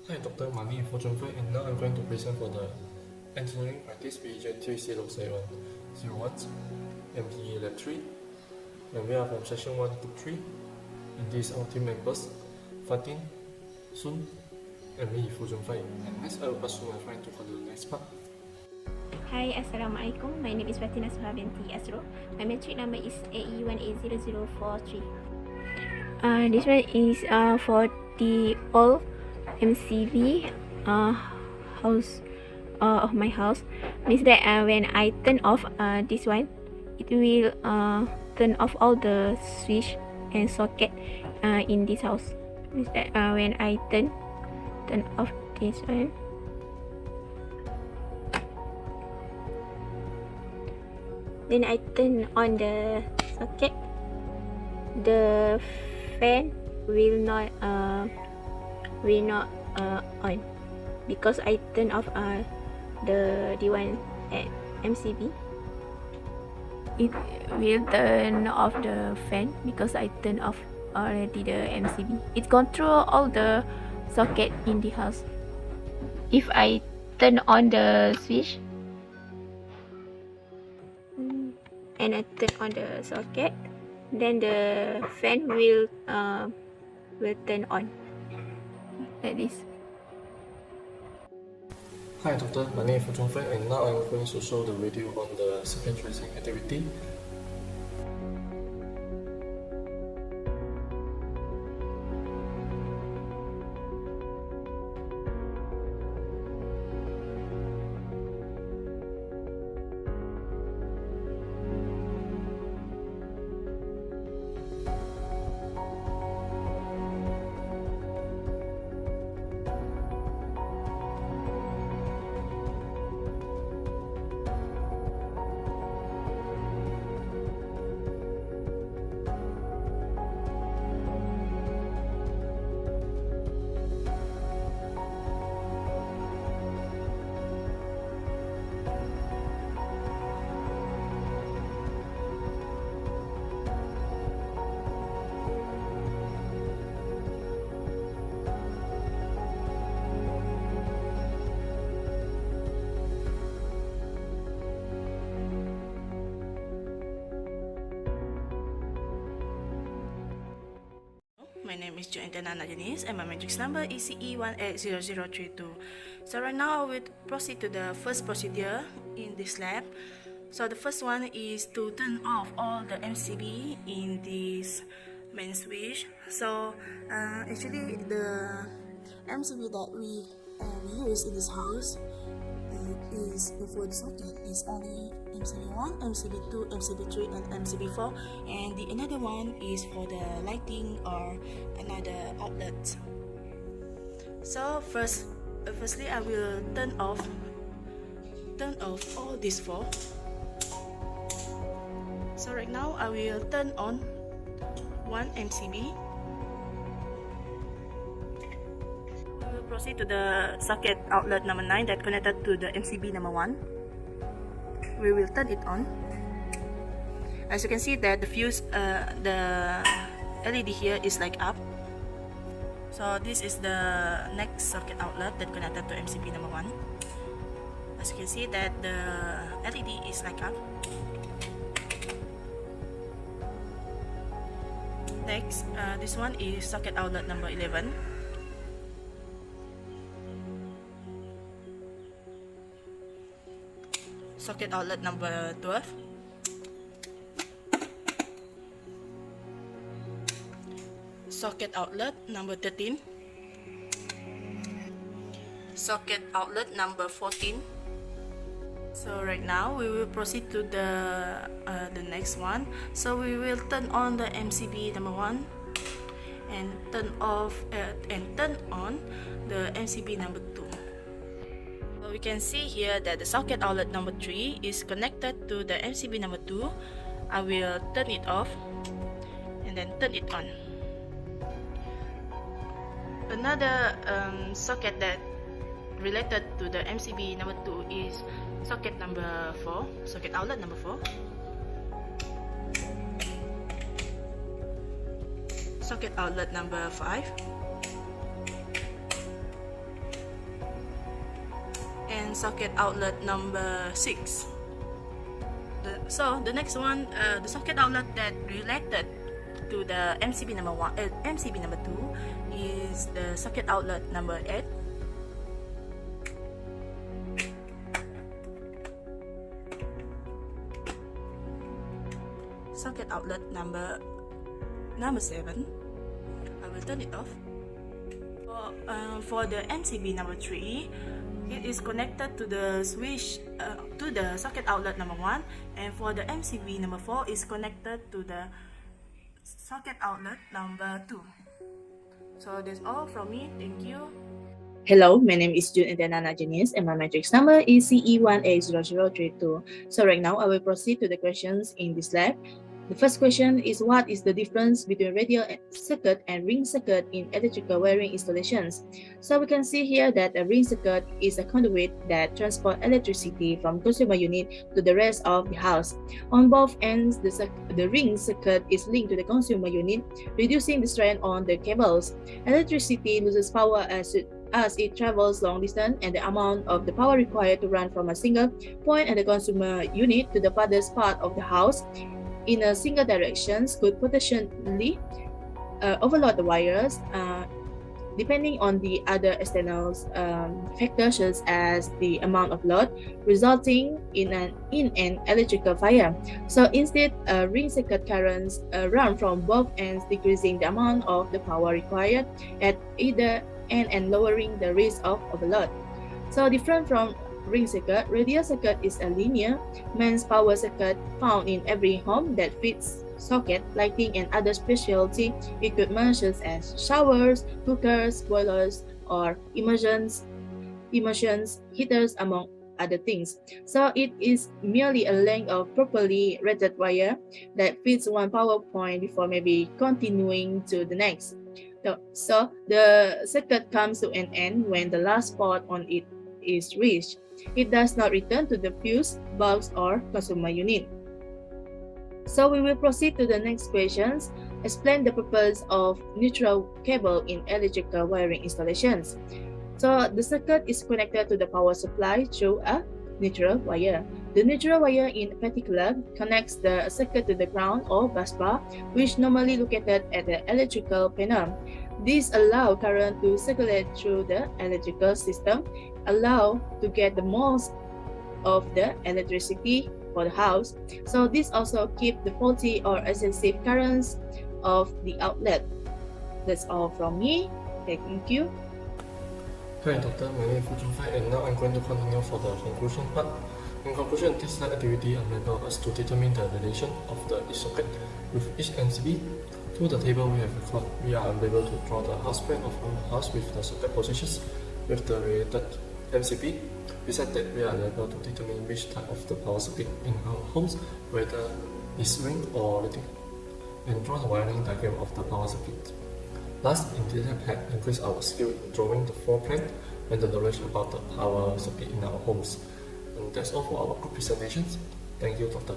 Hi, Dr. Mani Foo Choon Fai, and now I'm going to present for the engineering practice region 307001 MPE LAB 3, and we are from session 1 to 3. And these are our team members, Fatin, Sun, and me, Foo Choon Fai. And next, I will pass to my friend to follow the next part. Hi, Assalamualaikum. My name is Fatin Nasuha Binti Asrol. My metric number is AE190101. This one is for the old MCB house of my house. Means that when I turn off this one, it will turn off all the switch and socket in this house. Means that when I turn off this one, then I turn on the socket, the fan will not on because I turn off the one at MCB. It will turn off the fan because I turn off already the MCB. It control all the socket in the house. If I turn on the switch and I turn on the socket, then the fan will turn on like this. Hi, Dr. Mani Foo Choon Fai, and now I'm going to show the video on the circuit tracing activity. My name is Janis and my matrix number is CE180032. So right now I will proceed to the first procedure in this lab. So the first one is to turn off all the MCB in this main switch. So actually the MCB that we use in this house is for the socket is only MCB1, MCB2, MCB3 and MCB4, and the another one is for the lighting or another outlet. So firstly I will turn off all these four. So right now I will turn on one MCB. Proceed to the socket outlet number 9 that connected to the MCB number 1. We will turn it on. As you can see that the fuse, the LED here is like up. So this is the next socket outlet that connected to MCB number 1. As you can see that the LED is like up. Next, this one is socket outlet number 11. Socket outlet number 12, socket outlet number 13, socket outlet number 14. So right now we will proceed to the next one. So we will turn on the MCB number 1 and turn on the MCB number 2. We can see here that the socket outlet number 3 is connected to the MCB number 2. I will turn it off and then turn it on. Another socket that related to the MCB number 2 is socket number 4, socket outlet number 4. Socket outlet number 5. socket outlet number 6. So the next one, the socket outlet that related to the MCB number 2 is the socket outlet number 8. Socket outlet number 7. I will turn it off. For the MCB number 3, it is connected to the switch to the socket outlet number 1, and for the MCB number 4 is connected to the socket outlet number 2. So that's all from me. Thank you. Hello, my name is Endthyana Janis and my matrix number is CE180032. So right now I will proceed to the questions in this lab. The first question is, what is the difference between radial circuit and ring circuit in electrical wiring installations? So we can see here that a ring circuit is a conduit that transports electricity from consumer unit to the rest of the house. On both ends, the ring circuit is linked to the consumer unit, reducing the strain on the cables. Electricity loses power as it travels long distance, and the amount of the power required to run from a single point at the consumer unit to the farthest part of the house in a single direction could potentially overload the wires, depending on the other external factors such as the amount of load, resulting in an electrical fire. So instead, ring circuit currents run from both ends, decreasing the amount of the power required at either end and lowering the risk of overload. So different from ring circuit, radial circuit is a linear mains power circuit found in every home that feeds socket, lighting, and other specialty equipment such as showers, cookers, boilers, or immersion heaters, among other things. So it is merely a length of properly rated wire that feeds one power point before maybe continuing to the next. So the circuit comes to an end when the last spot on it is reached. It does not return to the fuse box or consumer unit. So we will proceed to the next questions. Explain the purpose of neutral cable in electrical wiring installations. So the circuit is connected to the power supply through a neutral wire. The neutral wire in particular connects the circuit to the ground or bus bar, which normally located at the electrical panel. This allows current to circulate through the electrical system, allow to get the most of the electricity for the house. So this also keeps the faulty or excessive currents of the outlet. That's all from me. Thank you. Hi doctor, my name is Foo Choon Fai, and now I'm going to continue for the conclusion part. In conclusion, this slide activity enables us to determine the relation of each socket with each MCB. Through the table we have recorded, we are able to draw the house plan of our house with the socket positions with the related MCB. Besides that, we are able to determine which type of the power circuit in our homes, whether it's ring or electric, and draw the wiring diagram of the power circuit. Last, in this lab, increase our skill in drawing the floor plan and the knowledge about the power circuit in our homes. And that's all for our group presentations. Thank you, Doctor.